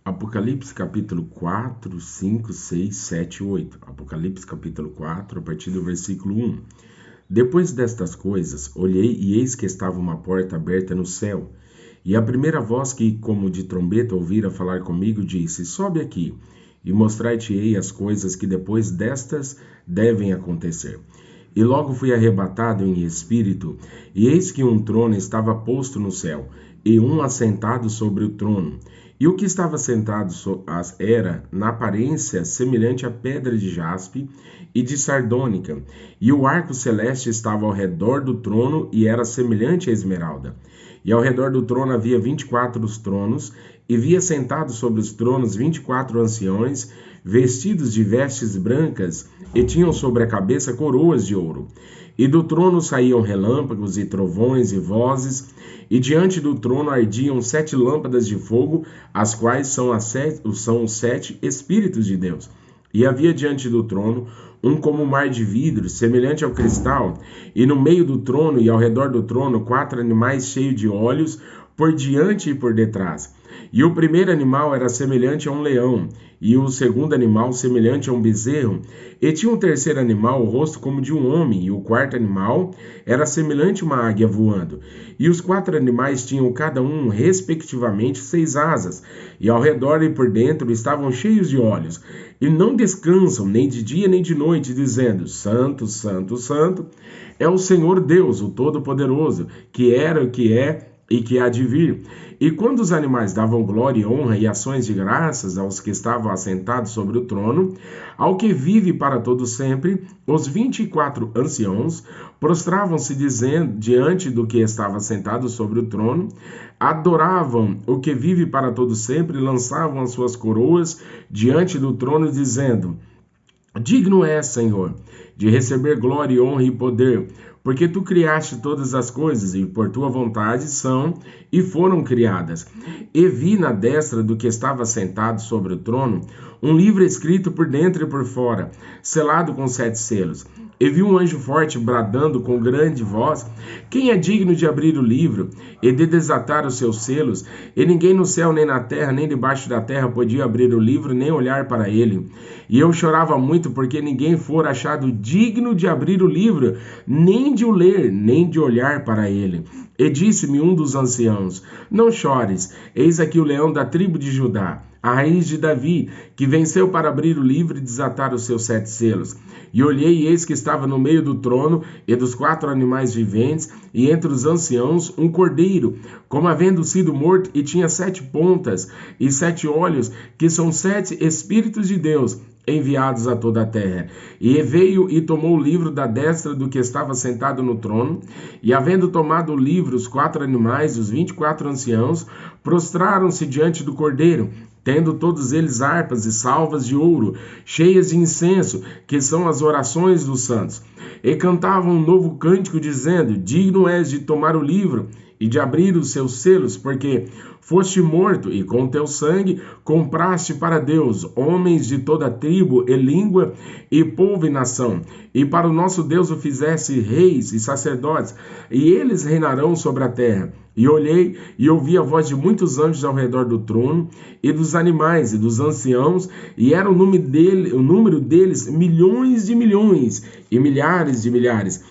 Apocalipse capítulo 4, 5, 6, 7 e 8. Apocalipse capítulo 4, a partir do versículo 1. Depois destas coisas, olhei e eis que estava uma porta aberta no céu. E a primeira voz que, como de trombeta, ouvira falar comigo, disse: Sobe aqui, e mostrar-te-ei as coisas que depois destas devem acontecer. E logo fui arrebatado em espírito, e eis que um trono estava posto no céu, e um assentado sobre o trono. E o que estava sentado era, na aparência, semelhante a pedra de jaspe e de sardônica, e o arco celeste estava ao redor do trono e era semelhante a esmeralda. E ao redor do trono havia 24 tronos, e via sentados sobre os tronos 24 anciões, vestidos de vestes brancas, e tinham sobre a cabeça coroas de ouro. E do trono saíam relâmpagos e trovões e vozes, e diante do trono ardiam 7 lâmpadas de fogo, as quais são os 7 Espíritos de Deus. E havia diante do trono um como mar de vidro, semelhante ao cristal, e no meio do trono e ao redor do trono 4 animais cheios de olhos, por diante e por detrás. E o primeiro animal era semelhante a um leão, e o segundo animal semelhante a um bezerro, e tinha um terceiro animal o rosto como de um homem, e o quarto animal era semelhante a uma águia voando. E os 4 animais tinham cada um, respectivamente, 6 asas, e ao redor e por dentro estavam cheios de olhos, e não descansam nem de dia nem de noite, dizendo: Santo, Santo, Santo, é o Senhor Deus, o Todo-Poderoso, que era, o que é e que há de vir. E quando os animais davam glória e honra e ações de graças aos que estavam assentados sobre o trono, ao que vive para todo sempre, os 24 anciãos prostravam-se diante do que estava sentado sobre o trono, adoravam o que vive para todo sempre, lançavam as suas coroas diante do trono, dizendo: Digno é, Senhor, de receber glória e honra e poder, porque tu criaste todas as coisas, e por tua vontade são e foram criadas. E vi na destra do que estava sentado sobre o trono um livro escrito por dentro e por fora, selado com 7 selos. E vi um anjo forte bradando com grande voz: Quem é digno de abrir o livro e de desatar os seus selos? E ninguém no céu, nem na terra, nem debaixo da terra podia abrir o livro, nem olhar para ele. E eu chorava muito, porque ninguém fora achado digno de abrir o livro, nem de o ler, nem de olhar para ele. E disse-me um dos anciãos: Não chores, eis aqui o leão da tribo de Judá, a raiz de Davi, que venceu para abrir o livro e desatar os seus 7 selos. E olhei, e eis que estava no meio do trono e dos 4 animais viventes, e entre os anciãos um cordeiro, como havendo sido morto, e tinha 7 pontas e 7 olhos, que são 7 Espíritos de Deus, enviados a toda a terra. E veio e tomou o livro da destra do que estava sentado no trono, e havendo tomado o livro, os 4 animais, os 24 anciãos, prostraram-se diante do cordeiro, tendo todos eles harpas e salvas de ouro, cheias de incenso, que são as orações dos santos. E cantavam um novo cântico, dizendo: Digno és de tomar o livro e de abrir os seus selos, porque foste morto, e com teu sangue compraste para Deus homens de toda tribo e língua e povo e nação, e para o nosso Deus o fizeste reis e sacerdotes, e eles reinarão sobre a terra. E olhei e ouvi a voz de muitos anjos ao redor do trono, e dos animais e dos anciãos, e era o número deles milhões de milhões e milhares de milhares,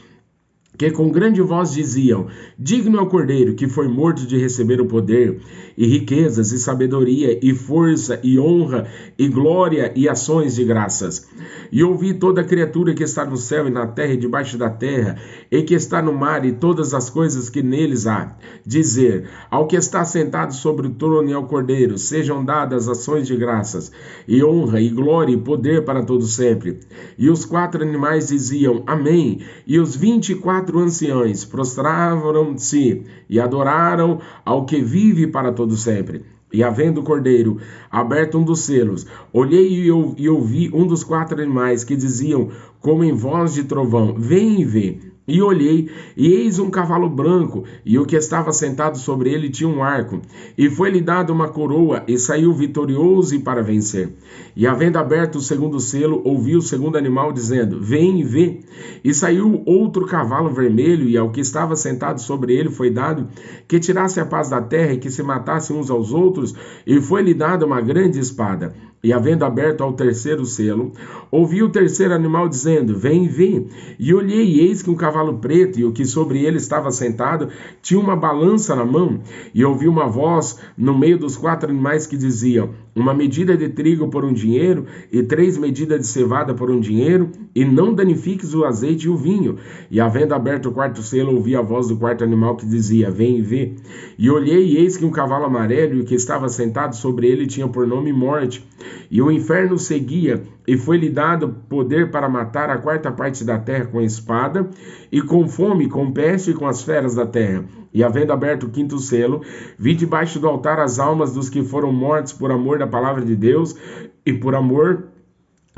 que com grande voz diziam: Digno é o Cordeiro que foi morto de receber o poder, e riquezas, e sabedoria, e força, e honra, e glória, e ações de graças. E ouvi toda criatura que está no céu e na terra e debaixo da terra, e que está no mar, e todas as coisas que neles há, dizer: Ao que está sentado sobre o trono e ao Cordeiro sejam dadas ações de graças, e honra, e glória, e poder para todo sempre. E os 4 animais diziam: Amém. E os 24 anciões prostravam-se e adoraram ao que vive para todo sempre. E havendo o cordeiro aberto um dos selos, olhei e ouvi um dos 4 animais que diziam, como em voz de trovão: Vem e vê. E olhei, e eis um cavalo branco, e o que estava sentado sobre ele tinha um arco. E foi-lhe dada uma coroa, e saiu vitorioso e para vencer. E havendo aberto o segundo selo, ouvi o segundo animal dizendo: Vem e vê. E saiu outro cavalo vermelho, e ao que estava sentado sobre ele foi dado que tirasse a paz da terra e que se matassem uns aos outros, e foi-lhe dada uma grande espada. E havendo aberto ao terceiro selo, ouvi o terceiro animal dizendo: Vem e vê. E olhei, e eis que um cavalo preto, e o que sobre ele estava sentado, tinha uma balança na mão. E ouvi uma voz no meio dos quatro animais que dizia: Uma medida de trigo por um dinheiro, e 3 medidas de cevada por um dinheiro, e não danifiques o azeite e o vinho. E havendo aberto o quarto selo, ouvi a voz do quarto animal que dizia: Vem e vê. E olhei, e eis que um cavalo amarelo, e o que estava sentado sobre ele tinha por nome Morte. E o inferno seguia, e foi-lhe dado poder para matar a quarta parte da terra com espada, e com fome, com peste e com as feras da terra. E havendo aberto o quinto selo, vi debaixo do altar as almas dos que foram mortos por amor da palavra de Deus e por amor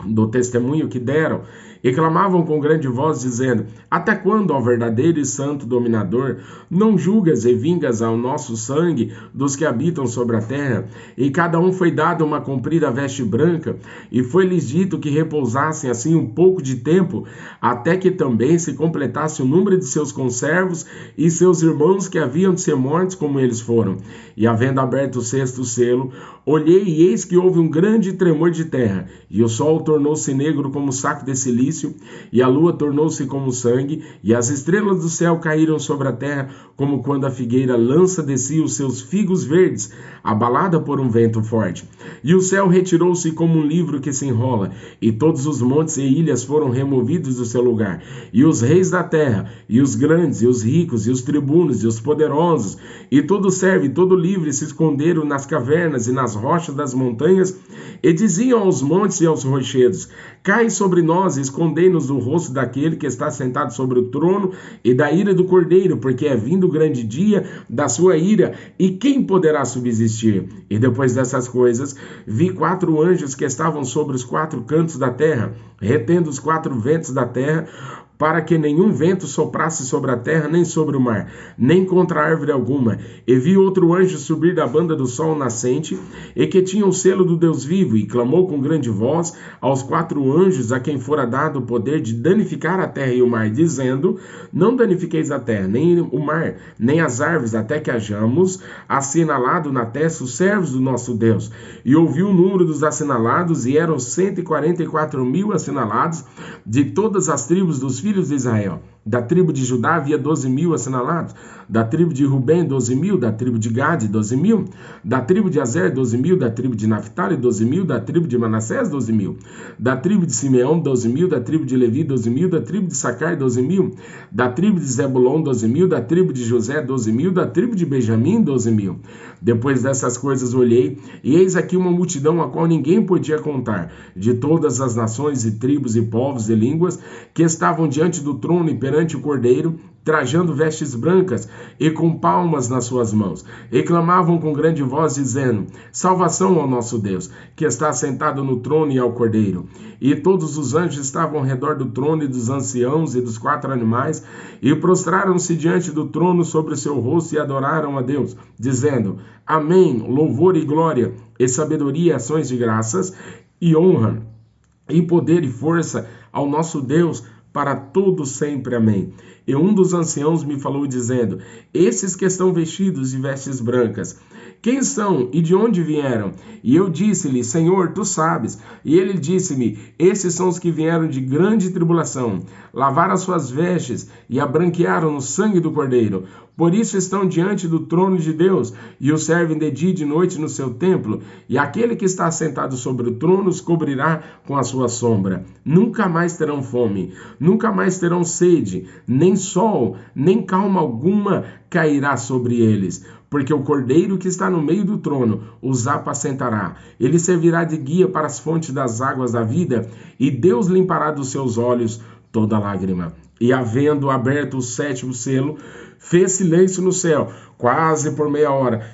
do testemunho que deram, e clamavam com grande voz, dizendo: Até quando, ó verdadeiro e santo dominador, não julgas e vingas ao nosso sangue dos que habitam sobre a terra? E cada um foi dado uma comprida veste branca, e foi-lhes dito que repousassem assim um pouco de tempo, até que também se completasse o número de seus conservos e seus irmãos que haviam de ser mortos como eles foram. E havendo aberto o sexto selo, olhei, e eis que houve um grande tremor de terra, e o sol tornou-se negro como saco de silício, e a lua tornou-se como sangue, e as estrelas do céu caíram sobre a terra, como quando a figueira lança de si os seus figos verdes, abalada por um vento forte. E o céu retirou-se como um livro que se enrola, e todos os montes e ilhas foram removidos do seu lugar, e os reis da terra, e os grandes, e os ricos, e os tribunos, e os poderosos, e todo servo e todo livre se esconderam nas cavernas e nas rochas das montanhas, e diziam aos montes e aos rochedos: Cai sobre nós e escondei-nos do rosto daquele que está sentado sobre o trono e da ira do Cordeiro, porque é vindo o grande dia da sua ira, e quem poderá subsistir? E depois dessas coisas, vi 4 anjos que estavam sobre os 4 cantos da terra, retendo os 4 ventos da terra, para que nenhum vento soprasse sobre a terra, nem sobre o mar, nem contra árvore alguma. E vi outro anjo subir da banda do sol nascente, e que tinha o selo do Deus vivo, e clamou com grande voz aos 4 anjos a quem fora dado o poder de danificar a terra e o mar, dizendo: Não danifiqueis a terra, nem o mar, nem as árvores, até que hajamos assinalado na testa os servos do nosso Deus. E ouvi o número dos assinalados, e eram 144.000 assinalados, de todas as tribos dos filhos de Israel. Da tribo de Judá havia 12.000 assinalados, da tribo de Rubem 12.000, da tribo de Gade 12.000, da tribo de Azer 12.000, da tribo de Naphtali 12.000, da tribo de Manassés 12.000, da tribo de Simeão 12.000, da tribo de Levi 12.000, da tribo de Sacar 12.000, da tribo de Zebulon 12.000, da tribo de José 12.000, da tribo de Benjamim 12.000. Depois dessas coisas olhei, e eis aqui uma multidão a qual ninguém podia contar, de todas as nações e tribos e povos e línguas, que estavam diante do trono e perante o Cordeiro, trajando vestes brancas e com palmas nas suas mãos, e clamavam com grande voz, dizendo: Salvação ao nosso Deus, que está sentado no trono e ao Cordeiro. E todos os anjos estavam ao redor do trono e dos anciãos e dos 4 animais, e prostraram-se diante do trono sobre o seu rosto e adoraram a Deus, dizendo: Amém, louvor e glória, e sabedoria e ações de graças, e honra, e poder e força ao nosso Deus, para todo sempre. Amém. E um dos anciãos me falou dizendo: Esses que estão vestidos de vestes brancas, quem são e de onde vieram? E eu disse-lhe: Senhor, tu sabes. E ele disse-me: Esses são os que vieram de grande tribulação, lavaram as suas vestes e a branquearam no sangue do Cordeiro. Por isso estão diante do trono de Deus, e o servem de dia e de noite no seu templo, e aquele que está sentado sobre o trono os cobrirá com a sua sombra. Nunca mais terão fome, nunca mais terão sede, nem sol, nem calma alguma cairá sobre eles, porque o Cordeiro que está no meio do trono os apacentará. Ele servirá de guia para as fontes das águas da vida, e Deus limpará dos seus olhos toda lágrima. E havendo aberto o 7º selo, fez silêncio no céu, quase por meia hora.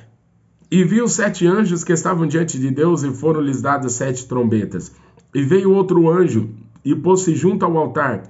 E vi os 7 anjos que estavam diante de Deus, e foram-lhes dadas 7 trombetas. E veio outro anjo, e pôs-se junto ao altar,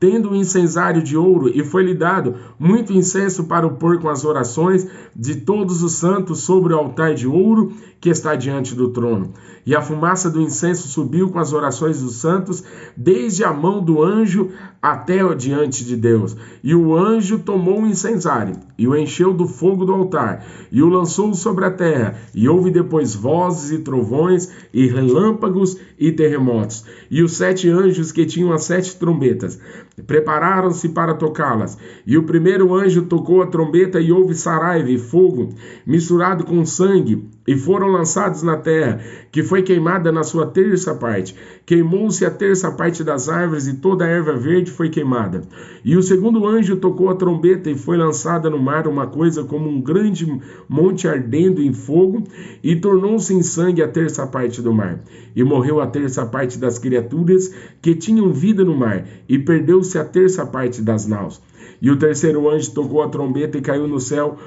tendo um incensário de ouro, e foi-lhe dado muito incenso para o pôr com as orações de todos os santos sobre o altar de ouro que está diante do trono. E a fumaça do incenso subiu com as orações dos santos, desde a mão do anjo até diante de Deus. E o anjo tomou o incensário, e o encheu do fogo do altar, e o lançou sobre a terra. E houve depois vozes e trovões, e relâmpagos e terremotos. E os 7 anjos que tinham as 7 trombetas prepararam-se para tocá-las. E o primeiro anjo tocou a trombeta, e houve saraiva e fogo misturado com sangue, e foram lançados na terra, que foi queimada na sua terça parte. Queimou-se a terça parte das árvores, e toda a erva verde foi queimada. E o segundo anjo tocou a trombeta, e foi lançada no mar uma coisa como um grande monte ardendo em fogo, e tornou-se em sangue a terça parte do mar. E morreu a terça parte das criaturas que tinham vida no mar, e perdeu-se a terça parte das naus. E o terceiro anjo tocou a trombeta, e caiu do céu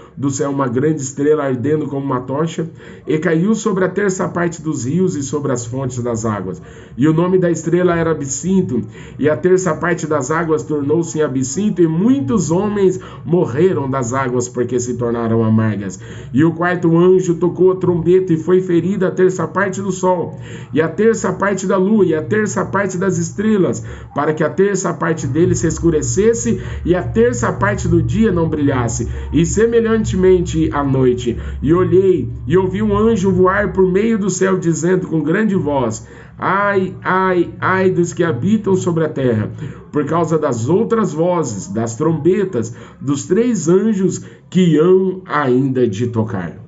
uma grande estrela ardendo como uma tocha, e caiu sobre a terça parte dos rios e sobre as fontes das águas. E o nome da estrela era Absinto, e a terça parte das águas tornou-se em absinto, e muitos homens morreram das águas, porque se tornaram amargas. E o quarto anjo tocou a trombeta, e foi ferida a terça parte do sol, e a terça parte da lua, e a terça parte das estrelas, para que a terça parte deles se escurecesse, e a terça parte do dia não brilhasse, e semelhantemente à noite. E olhei, e ouvi um anjo voar por meio do céu, dizendo com grande voz: ai, ai, ai dos que habitam sobre a terra, por causa das outras vozes, das trombetas, dos 3 anjos que hão ainda de tocar.